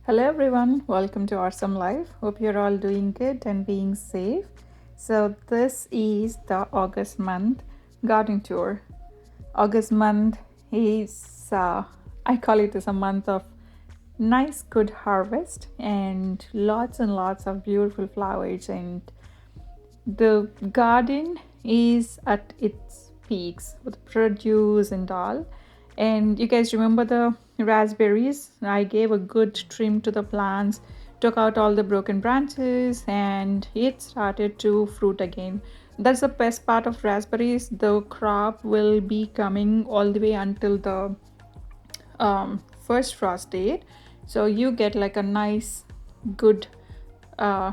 Hello everyone, welcome to RSUM Life. Hope you're all doing good and being safe. So this is the August month garden tour. August month is I call it as a month of nice good harvest and lots of beautiful flowers, and the garden is at its peaks with produce and all. And you guys remember the raspberries? I gave a good trim to the plants, took out all the broken branches, and it started to fruit again. That's the best part of raspberries. The crop will be coming all the way until the first frost date. So you get like a nice, good uh,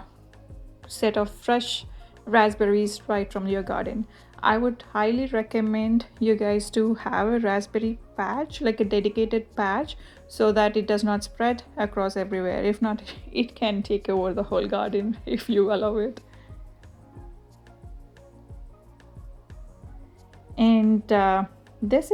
set of fresh raspberries right from your garden. I would highly recommend you guys to have a raspberry patch, like a dedicated patch, so that it does not spread across everywhere. If not, it can take over the whole garden if you allow it. And this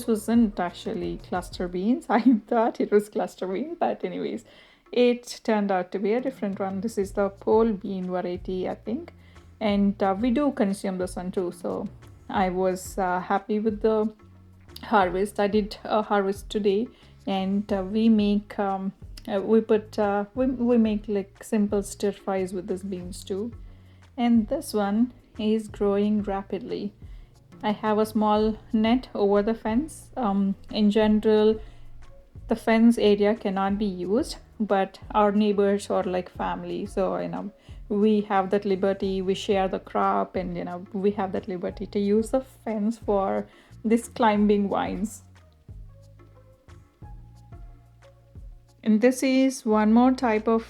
wasn't actually cluster beans. I thought it was cluster beans, but anyways, it turned out to be a different one. This is the pole bean variety, I think, and we do consume this one too. So I was happy with the harvest. I did a harvest today, and we make like simple stir fries with these beans too. And this one is growing rapidly. I have a small net over the fence. In general, the fence area cannot be used, but our neighbors are like family. So, we have that liberty, we share the crop, and, we have that liberty to use the fence for these climbing vines. And this is one more type of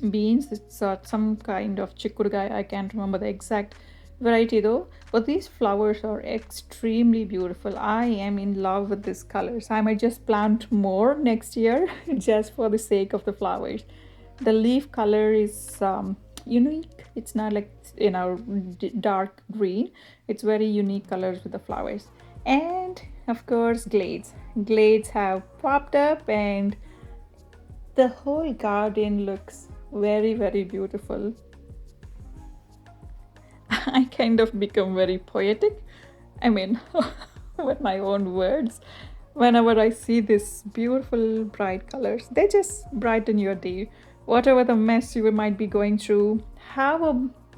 beans. It's some kind of chikurgai. I can't remember the exact variety though, but these flowers are extremely beautiful. I am in love with these colors. I might just plant more next year just for the sake of the flowers. The leaf color is unique. It's not like dark green. It's very unique colors with the flowers. And of course, glades have popped up, and the whole garden looks very beautiful. I kind of become very poetic. I mean, with my own words. Whenever I see these beautiful bright colors, they just brighten your day. Whatever the mess you might be going through, have a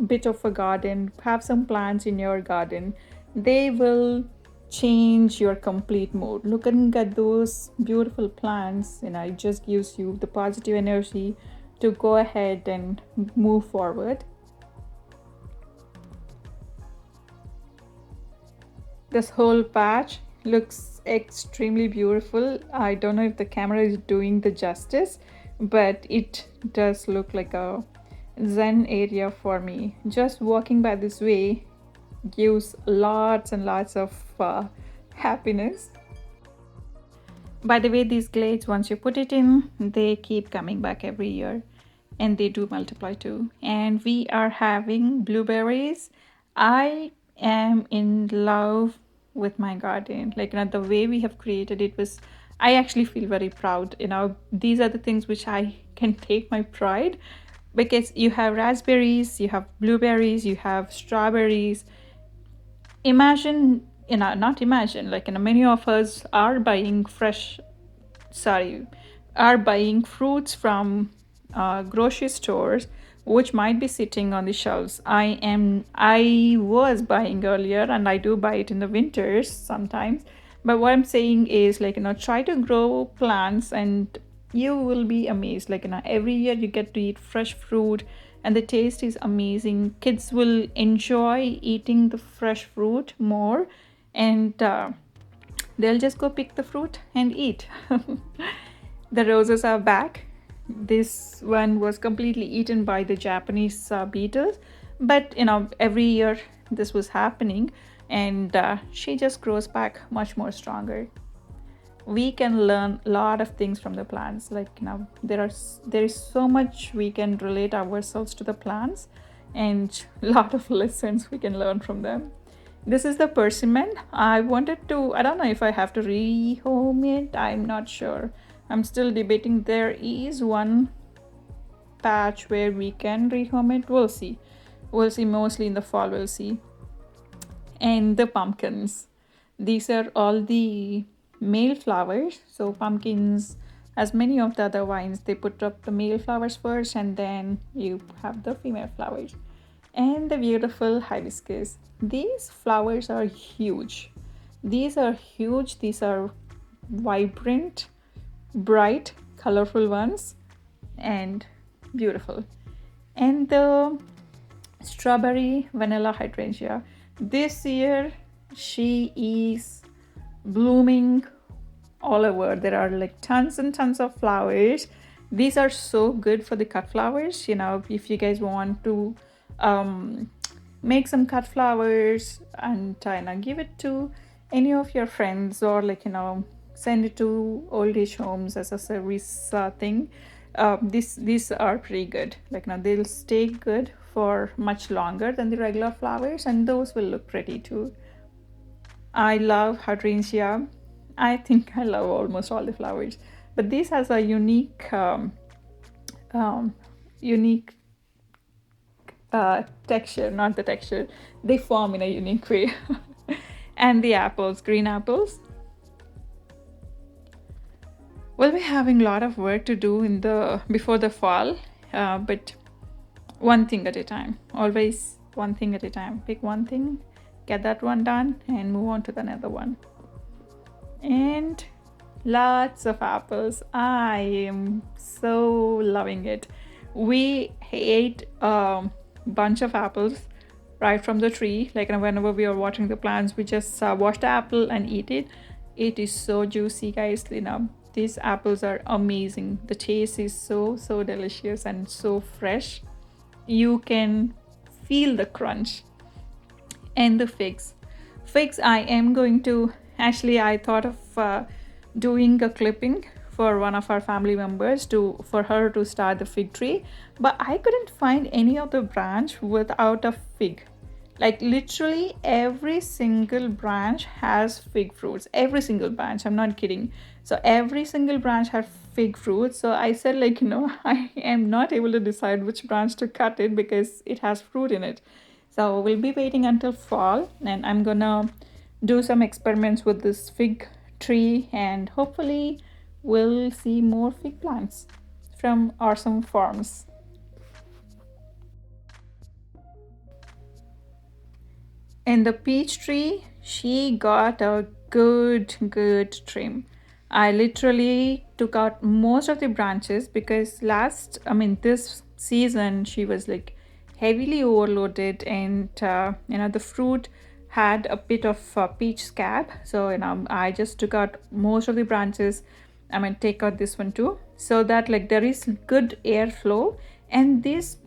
bit of a garden, have some plants in your garden. They will change your complete mood. Looking at those beautiful plants, it just gives you the positive energy to go ahead and move forward. This whole patch looks extremely beautiful. I don't know if the camera is doing the justice, but it does look like a zen area for me. Just walking by this way gives lots and lots of happiness. By the way, these glades, once you put it in, they keep coming back every year, and they do multiply too. And we are having blueberries. I am in love with my garden. Like, the way we have created it was, I actually feel very proud. These are the things which I can take my pride, because you have raspberries, you have blueberries, you have strawberries. Imagine, not imagine, like, many of us are buying fruits from grocery stores, which might be sitting on the shelves. I was buying earlier, and I do buy it in the winters sometimes. But what I'm saying is, like, try to grow plants and you will be amazed. Like, every year you get to eat fresh fruit, and the taste is amazing. Kids will enjoy eating the fresh fruit more, and they'll just go pick the fruit and eat. The roses are back. This one was completely eaten by the Japanese beetles, but every year this was happening, and she just grows back much more stronger. We can learn a lot of things from the plants. Like, there is so much we can relate ourselves to the plants, and a lot of lessons we can learn from them. This is the persimmon. I don't know if I have to rehome it. I'm not sure. I'm still debating. There is one patch where we can rehome it. We'll see. We'll see. Mostly in the fall, we'll see. And the pumpkins. These are all the male flowers. So pumpkins, as many of the other vines, they put up the male flowers first and then you have the female flowers. And the beautiful hibiscus. These flowers are huge. These are huge. These are vibrant, bright, colorful ones and beautiful. And the strawberry vanilla hydrangea. This year she is blooming all over. There are like tons and tons of flowers. These are so good for the cut flowers. You know, if you guys want to make some cut flowers and give it to any of your friends, or like send it to old age homes as a service thing. These are pretty good. Like now they'll stay good for much longer than the regular flowers, and those will look pretty too. I love hydrangea. I think I love almost all the flowers, but this has a unique texture. Not the texture, they form in a unique way. And the apples, green apples. We'll be having a lot of work to do before the fall, but one thing at a time. Always one thing at a time. Pick one thing, get that one done, and move on to the another one. And lots of apples. I am so loving it. We ate a bunch of apples right from the tree. Like whenever we are watering the plants, we just wash the apple and eat it. It is so juicy, guys. These apples are amazing. The taste is so delicious and so fresh. You can feel the crunch. And the figs. I am going to, actually I thought of doing a clipping for one of our family members for her to start the fig tree, but I couldn't find any of the branch without a fig. Like literally every single branch has fig fruits. Every single branch, I'm not kidding. So every single branch has fig fruits. So I said I am not able to decide which branch to cut it because it has fruit in it. So we'll be waiting until fall, and I'm gonna do some experiments with this fig tree, and hopefully we'll see more fig plants from RSUM farms. And the peach tree, she got a good trim. I literally took out most of the branches because this season she was like heavily overloaded, and the fruit had a bit of peach scab. So I just took out most of the branches. I'm gonna take out this one too, so that like there is good airflow. And these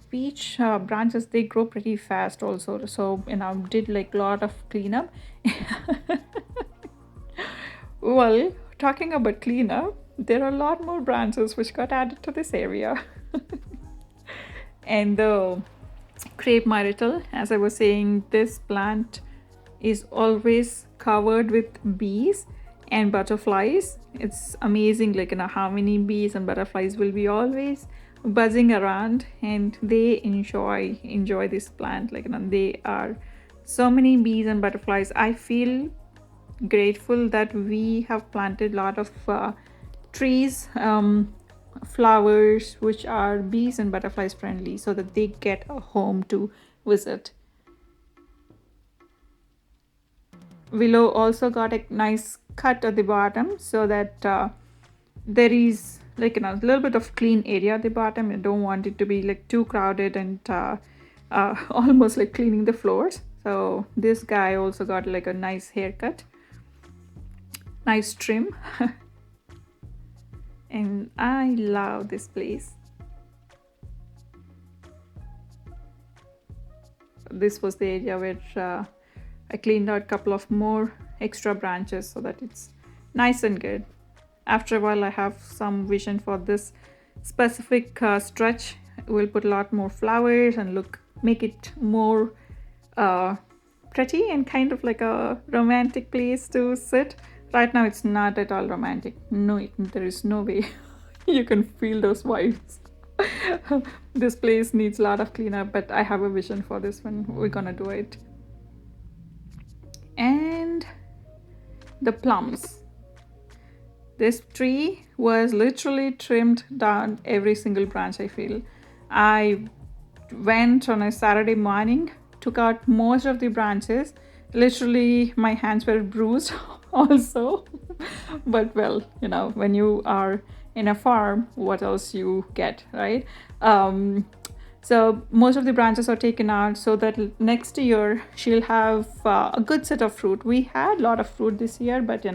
peach branches, they grow pretty fast also. So did like a lot of cleanup. Well, talking about cleanup, there are a lot more branches which got added to this area. And the Crepe Myrtle, as I was saying, this plant is always covered with bees and butterflies. It's amazing how many bees and butterflies will be always buzzing around, and they enjoy this plant. They are so many bees and butterflies. I feel grateful that we have planted a lot of trees, flowers which are bees and butterflies friendly, so that they get a home to visit. Willow also got a nice cut at the bottom, so that there is a little bit of clean area at the bottom. I don't want it to be too crowded and almost like cleaning the floors. So this guy also got a nice haircut, nice trim. And I love this place. This was the area where I cleaned out a couple of more extra branches so that it's nice and good. After a while, I have some vision for this specific stretch. We'll put a lot more flowers and make it more pretty and kind of like a romantic place to sit Right now it's not at all romantic. No, there is no way you can feel those vibes. This place needs a lot of cleanup, but I have a vision for this one. We're gonna do it. And the plums. This tree was literally trimmed down every single branch, I feel. I went on a Saturday morning, took out most of the branches. Literally, my hands were bruised also. But well, when you are in a farm, what else you get, right? So most of the branches are taken out so that next year she'll have a good set of fruit. We had a lot of fruit this year, but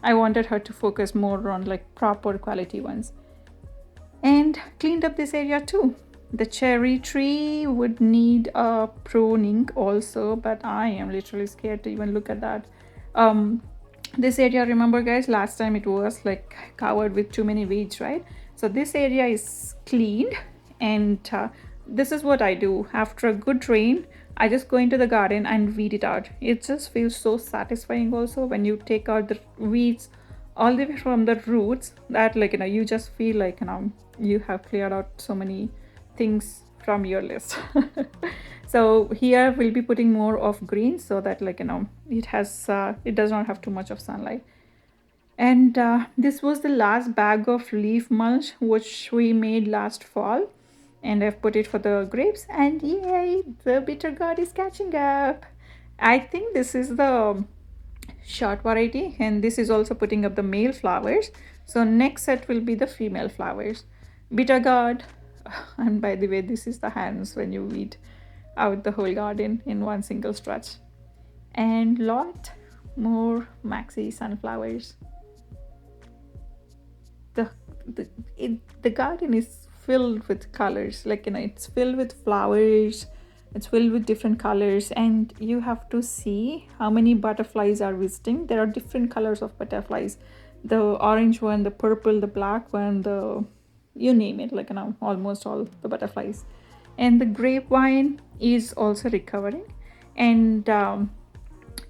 I wanted her to focus more on like proper quality ones. And cleaned up this area too. The cherry tree would need a pruning also, but I am literally scared to even look at that. This area, remember guys, last time it was like covered with too many weeds, right? So this area is cleaned, and this is what I do. After a good rain, I just go into the garden and weed it out. It just feels so satisfying also when you take out the weeds all the way from the roots, that you just feel like you have cleared out so many things from your list. So here we'll be putting more of green so that it does not have too much of sunlight. And this was the last bag of leaf mulch which we made last fall, and I've put it for the grapes, and yay, the bitter gourd is catching up. I think this is the short variety, and this is also putting up the male flowers. So next set will be the female flowers. Bitter gourd, and by the way, this is the hands when you weed out the whole garden in one single stretch. And lot more maxi sunflowers. The garden is filled with colors, it's filled with flowers, it's filled with different colors, and you have to see how many butterflies are visiting. There are different colors of butterflies, the orange one, the purple, the black one, you name it, almost all the butterflies. And the grapevine is also recovering. And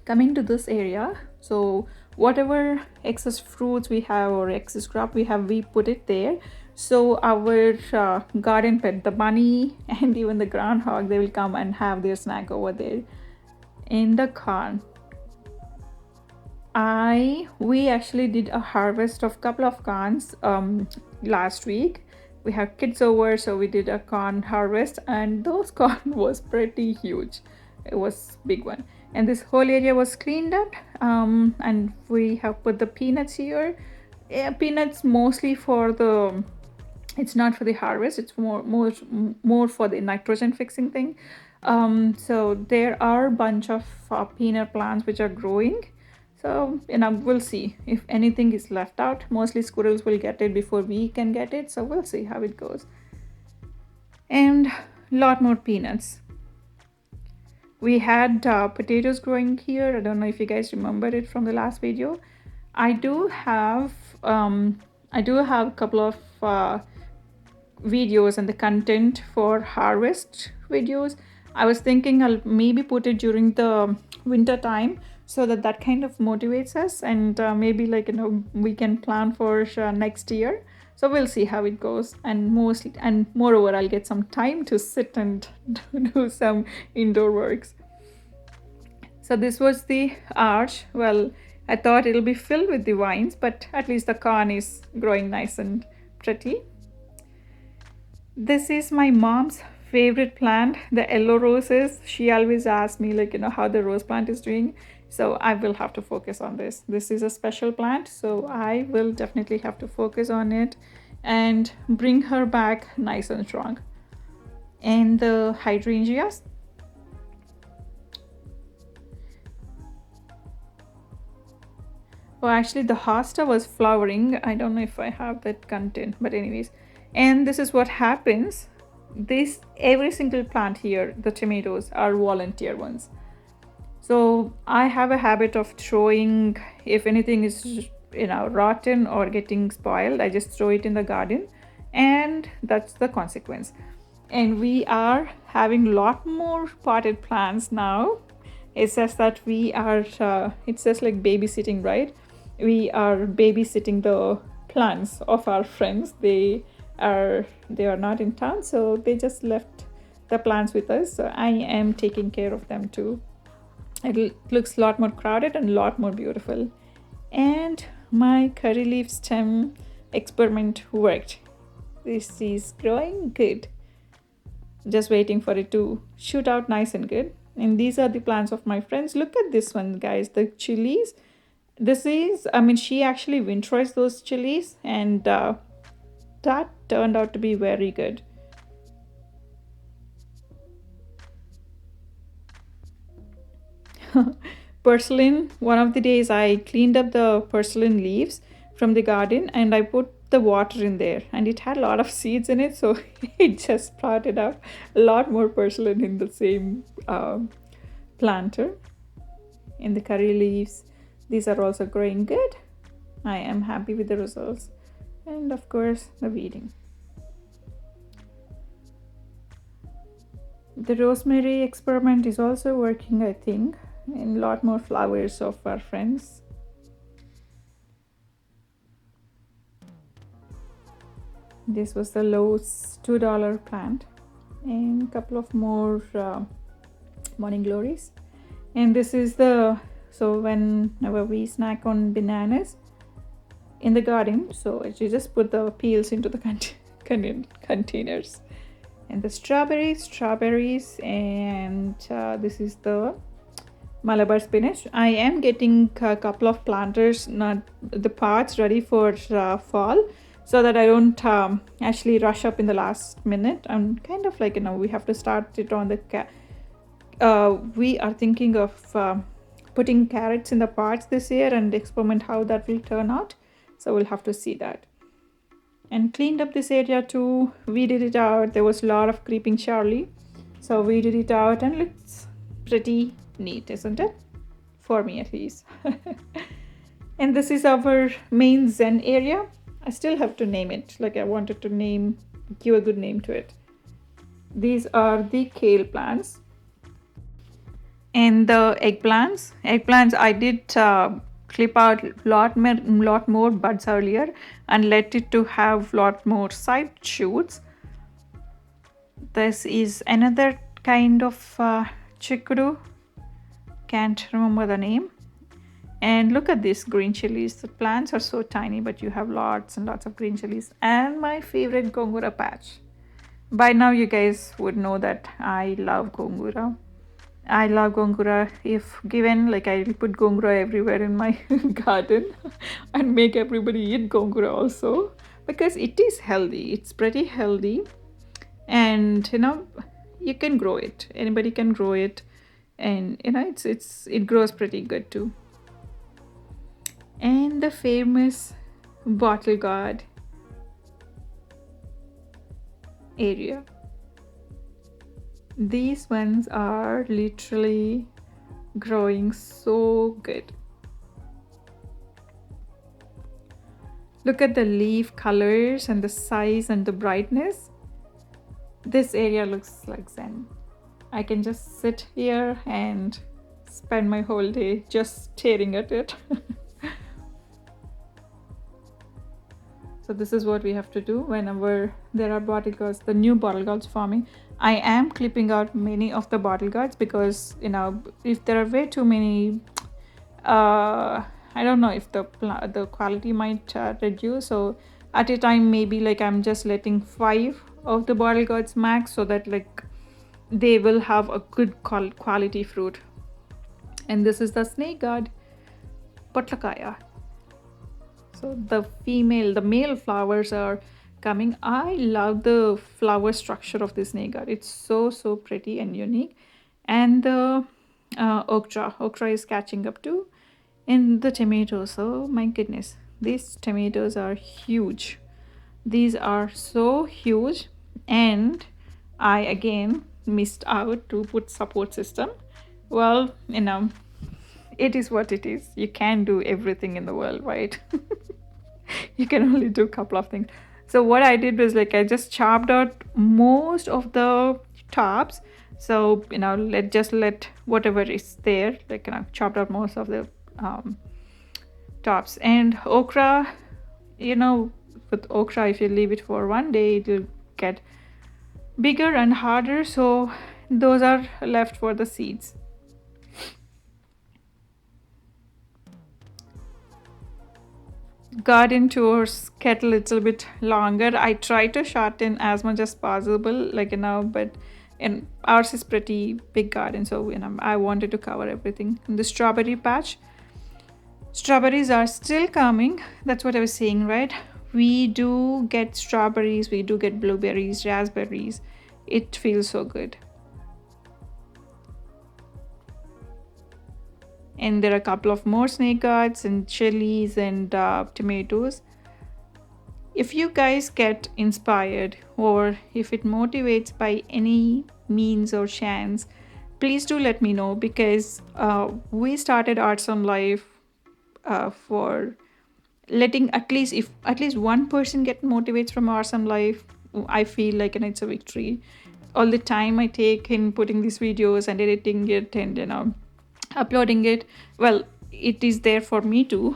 coming to this area, so whatever excess fruits we have or excess crop we have, we put it there. So our garden pet, the bunny and even the groundhog, they will come and have their snack over there. In the corn, we actually did a harvest of couple of corns last week. We have kids over, so we did a corn harvest, and those corn was pretty huge. It was big one. And this whole area was cleaned up, and we have put the peanuts here. Peanuts mostly it's not for the harvest, it's more for the nitrogen fixing thing. So there are a bunch of peanut plants which are growing. So we'll see if anything is left out. Mostly squirrels will get it before we can get it, so we'll see how it goes. And a lot more peanuts. We had potatoes growing here. I don't know if you guys remember it from the last video. I do have a couple of videos and the content for harvest videos. I was thinking I'll maybe put it during the winter time, so that kind of motivates us, and maybe we can plan for next year. So we'll see how it goes, and moreover I'll get some time to sit and do some indoor works. So this was the arch. Well, I thought it'll be filled with the vines, but at least the corn is growing nice and pretty. This is my mom's favorite plant, the yellow roses. She always asks me how the rose plant is doing. So I will have to focus on this. This is a special plant, so I will definitely have to focus on it and bring her back nice and strong. And the hydrangeas. Oh, actually the hosta was flowering. I don't know if I have that content, but anyways. And this is what happens. Every single plant here, the tomatoes, are volunteer ones. So I have a habit of throwing, if anything is rotten or getting spoiled, I just throw it in the garden, and that's the consequence. And we are having a lot more potted plants now. It's just that we are it's just like babysitting, right? we are babysitting the plants of our friends. They are not in town, so they just left the plants with us. So I am taking care of them too. It looks a lot more crowded and a lot more beautiful. And my curry leaf stem experiment worked. This is growing good. Just waiting for it to shoot out nice and good. And these are the plants of my friends. Look at this one, guys, the chilies. She actually winterized those chilies, and that turned out to be very good. Purslane, one of the days I cleaned up the purslane leaves from the garden and I put the water in there, and it had a lot of seeds in it, so it just sprouted up a lot more purslane in the same planter. In the curry leaves, these are also growing good. I am happy with the results. And of course, the weeding. The rosemary experiment is also working, I think, and a lot more flowers of our friends. This was the Lowe's $2 plant, and a couple of more morning glories. And this is so whenever we snack on bananas in the garden, so you just put the peels into the containers. And the strawberries, and this is the Malabar spinach. I am getting a couple of planters, not the pots, ready for fall, so that I don't actually rush up in the last minute. I'm kind of like, we have to start it on the we are thinking of putting carrots in the pots this year and experiment how that will turn out. So we'll have to see that. And cleaned up this area too. Weeded it out. There was a lot of creeping Charlie, so weeded it out, and looks pretty neat, isn't it? For me at least. And this is our main Zen area. I still have to name it. I wanted to give a good name to it. These are the kale plants. And the eggplants. I did clip out lot more buds earlier and let it to have lot more side shoots. This is another kind of chickadee. Can't remember the name. And look at these green chilies. The plants are so tiny, but you have lots and lots of green chilies. And my favorite gongura patch. By now you guys would know that I love gongura. If given, I'll put gongura everywhere in my garden and make everybody eat gongura also, because it is healthy. It's pretty healthy, and you can grow it. Anybody can grow it, and it grows pretty good too. And the famous bottle gourd area. These ones are literally growing so good. Look at the leaf colors and the size and the brightness. This area looks like Zen. I can just sit here and spend my whole day just staring at it. So this is what we have to do whenever there are bottle gourds, the new bottle gourds forming. I am clipping out many of the bottle gourds because if there are way too many, I don't know if the quality might reduce. So at a time, maybe I'm just letting 5 of the bottle gourds max, so that they will have a good quality fruit. And this is the snake gourd, Potlakaya. So the male flowers are coming. I love the flower structure of this snake gourd. It's so pretty and unique. And the okra is catching up too. And the tomatoes, oh my goodness, these tomatoes are huge. These are so huge, and I again missed out to put support system. Well, it is what it is. You can't do everything in the world, right? You can only do a couple of things. So what I did was I just chopped out most of the tops. So let whatever is there, chopped out most of the tops. And okra, with okra, if you leave it for one day, it will get bigger and harder, so those are left for the seeds. Garden tours get a little bit longer. I try to shorten as much as possible, but and ours is pretty big garden, so I wanted to cover everything. In the strawberry patch, strawberries are still coming. That's what I was saying, right? We do get strawberries, we do get blueberries, raspberries. It feels so good. And there are a couple of more snake gourds and chilies and tomatoes. If you guys get inspired or if it motivates by any means or chance, please do let me know, because we started RSUM Life for letting at least one person get motivates from RSUM Life. I feel like it's a victory. All the time I take in putting these videos and editing it and uploading it, well, it is there for me to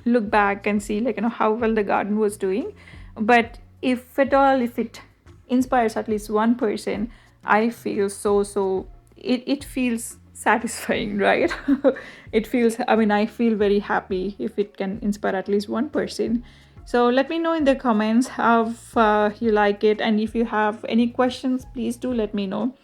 look back and see how well the garden was doing. But if it inspires at least one person, I feel so it feels satisfying, right? It feels, I feel very happy if it can inspire at least one person. So let me know in the comments how you like it, and if you have any questions, please do let me know.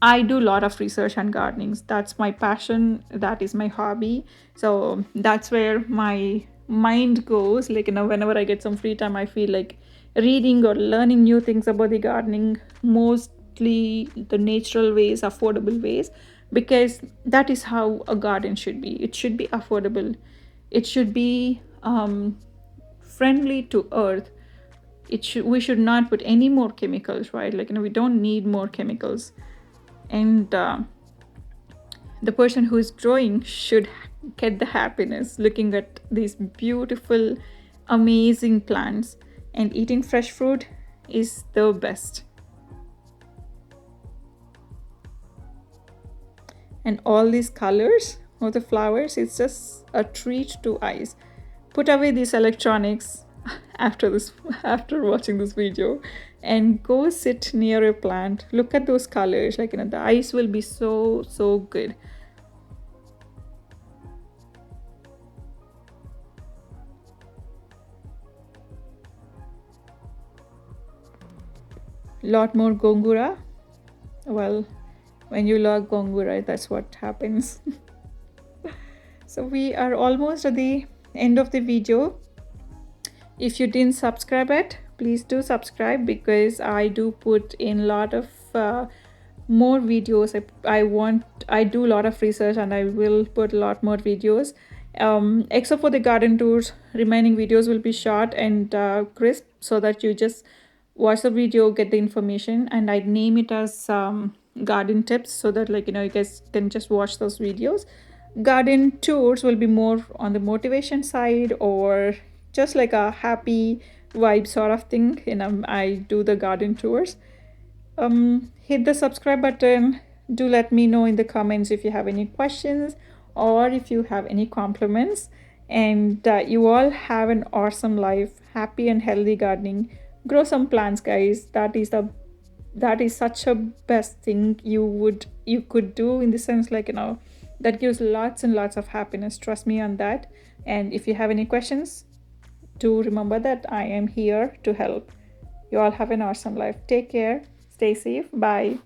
I do a lot of research on gardening. That's my passion. That is my hobby. So that's where my mind goes. Whenever I get some free time, I feel like reading or learning new things about the gardening, mostly the natural ways, affordable ways, because that is how a garden should be. It should be affordable. It should be friendly to earth. We should not put any more chemicals, right? We don't need more chemicals. And the person who is growing should get the happiness looking at these beautiful, amazing plants. And eating fresh fruit is the best. And all these colors of the flowers, it's just a treat to eyes. Put away these electronics after watching this video, and go sit near a plant. Look at those colors. The eyes will be so good. Lot more gongura. Well, when you love gongura, that's what happens. So we are almost at the end of the video. If you didn't subscribe yet, please do subscribe, because I do put in a lot of more videos. I do a lot of research, and I will put a lot more videos. Except for the garden tours, remaining videos will be short and crisp, so that you just watch the video, get the information, and I name it as garden tips, so that you guys can just watch those videos. Garden tours will be more on the motivation side, or just like a happy vibe sort of thing. I do the garden tours. Hit the subscribe button. Do let me know in the comments if you have any questions or if you have any compliments. And you all have an awesome life, happy and healthy gardening. Grow some plants, guys. That is such a best thing you could do, in the sense that gives lots and lots of happiness. Trust me on that. And if you have any questions, do remember that I am here to help. You all have an awesome life. Take care. Stay safe. Bye.